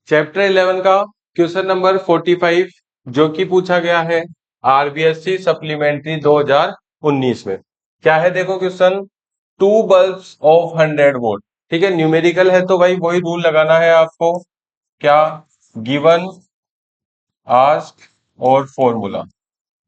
Chapter 11 का question number 45 जो कि पूछा गया है आरबीएससी सप्लीमेंट्री 2019 में। क्या है देखो क्वेश्चन, 2 बल्ब्स ऑफ 100 वोल्ट। ठीक है, न्यूमेरिकल है तो भाई वही रूल लगाना है आपको। क्या, गिवन, आस्क और फॉर्मूला।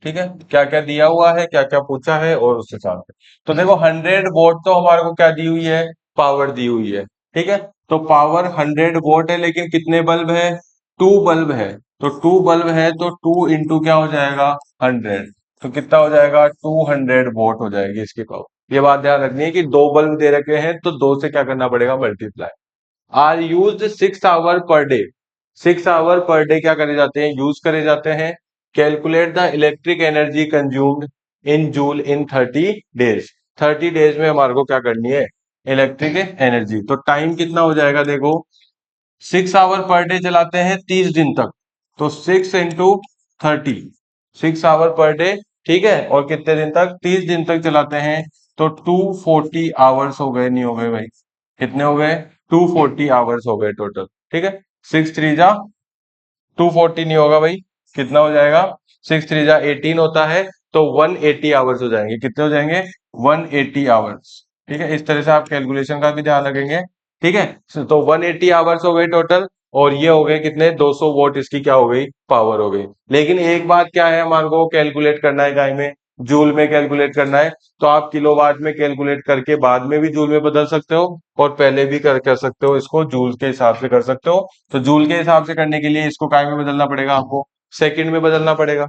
ठीक है, क्या क्या दिया हुआ है, क्या क्या पूछा है और उस हिसाब से। तो देखो 100 वोट तो हमारे को क्या दी हुई है, पावर दी हुई है। ठीक है, तो पावर 100 वोट है, लेकिन कितने बल्ब है, 2 बल्ब है। तो 2 बल्ब है तो 2 इंटू क्या हो जाएगा, 100। तो कितना हो जाएगा, 200 वोट हो जाएगी इसकी पावर। ये बात ध्यान रखनी है कि 2 बल्ब दे रखे हैं तो 2 से क्या करना पड़ेगा, multiply. Are use 6 hour per day. 6 hour per day क्या करे जाते हैं, यूज करे जाते हैं। Calculate the electric energy consumed in joule in 30 days. 30 days में हमारे को क्या करनी है, इलेक्ट्रिक एनर्जी। तो टाइम कितना हो जाएगा देखो, 6 आवर पर डे चलाते हैं 30 दिन तक, तो 6 इंटू 30, 6 आवर पर डे। ठीक है, और कितने दिन तक, 30 दिन तक चलाते हैं। तो 240 आवर्स हो गए, नहीं हो गए भाई, कितने हो गए, 240 आवर्स हो गए टोटल। ठीक है, 6 3 जा 240 नहीं होगा भाई, कितना हो जाएगा, 6 3 जा 18 होता है। तो 180 आवर्स हो जाएंगे, कितने हो जाएंगे, 180 आवर्स। ठीक है, इस तरह से आप कैलकुलेशन का भी ध्यान रखेंगे। ठीक है, तो 180 आवर्स हो गए टोटल, और ये हो गए कितने, 200 वोट इसकी क्या हो गई, पावर हो गई। लेकिन एक बात क्या है, हमारे को कैलकुलेट करना है काय में, जूल में कैलकुलेट करना है। तो आप किलोवाट में कैलकुलेट करके बाद में भी जूल में बदल सकते हो, और पहले भी कर सकते हो, इसको जूल के हिसाब से कर सकते हो। तो जूल के हिसाब से करने के लिए इसको काय में बदलना पड़ेगा, आपको सेकंड में बदलना पड़ेगा।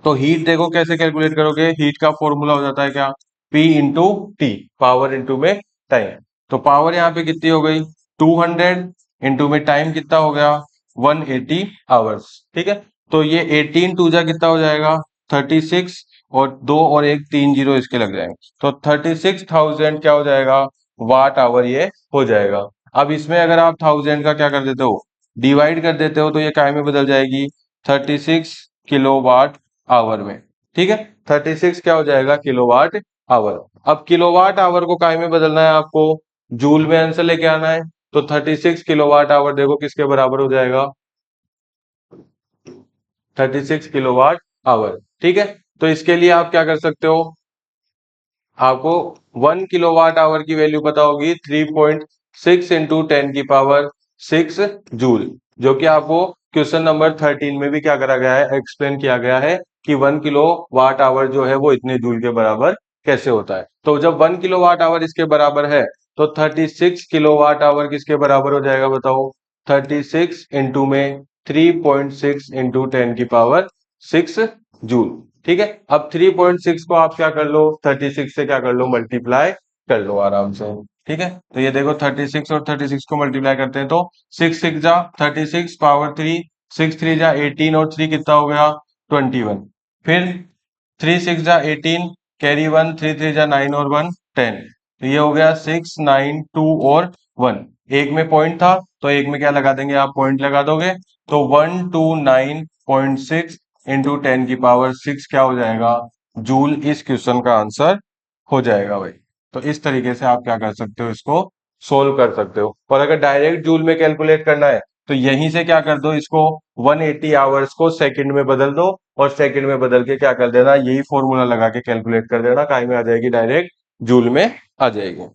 तो हीट देखो कैसे कैलकुलेट करोगे, हीट का फॉर्मूला हो जाता है क्या, P into T, power into में टाइम। तो पावर यहाँ पे कितनी हो गई, 200, इंटू में टाइम कितना हो गया, 180 आवर्स। ठीक है, तो ये 18 2 जा कितना हो जाएगा, 36, और 2 और 1 3 जीरो इसके लग जाएंगे, तो 36,000 क्या हो जाएगा, वाट आवर ये हो जाएगा। अब इसमें अगर आप 1000 का क्या कर देते हो, डिवाइड कर देते हो, तो ये काय में बदल जाएगी, 36 किलोवाट आवर में। ठीक है, 36 क्या हो जाएगा, किलोवाट आवर। अब किलोवाट आवर को काय में बदलना है आपको, जूल में आंसर लेके आना है। तो 36 किलोवाट आवर देखो किसके बराबर हो जाएगा, 36 किलोवाट आवर। ठीक है, तो इसके लिए आप क्या कर सकते हो, आपको 1 किलोवाट आवर की वैल्यू पता होगी, 3.6 इंटू 10 की पावर 6 जूल, जो कि आपको क्वेश्चन नंबर 13 में भी क्या करा गया है, एक्सप्लेन किया गया है कि 1 किलोवाट आवर जो है वो इतने जूल के बराबर कैसे होता है। तो जब 1 किलोवाट आवर इसके बराबर है, तो 36 किलोवाट आवर किसके बराबर हो जाएगा बताओ, 36 इंटू में 3.6 इंटू 10 की पावर 6 जूल। ठीक है, अब 3.6 को आप क्या कर लो, 36 से क्या कर लो, मल्टीप्लाई कर लो आराम से। ठीक है, तो ये देखो 36 और 36 को मल्टीप्लाई करते हैं तो 6 6 जा 36 पावर 3, 6 3 जा 18, और 3 कितना हो गया, 21। फिर 3 6 जा 18, कैरी 1, 3 3 जा 9 और 1 10। तो ये हो गया 6 9 2 और 1। एक में पॉइंट था तो एक में क्या लगा देंगे, आप पॉइंट लगा दोगे। तो 129.6 इंटू 10 की पावर 6 क्या हो जाएगा, जूल इस क्वेश्चन का आंसर हो जाएगा भाई। तो इस तरीके से आप क्या कर सकते हो, इसको सोल्व कर सकते हो। और अगर डायरेक्ट जूल में कैलकुलेट करना है, तो यहीं से क्या कर दो, इसको 180 आवर्स को सेकंड में बदल दो, और सेकंड में बदल के क्या कर देना, यही फॉर्मूला लगा के कैलकुलेट कर देना, काय में आ जाएगी, डायरेक्ट जूल में आ जाएगी।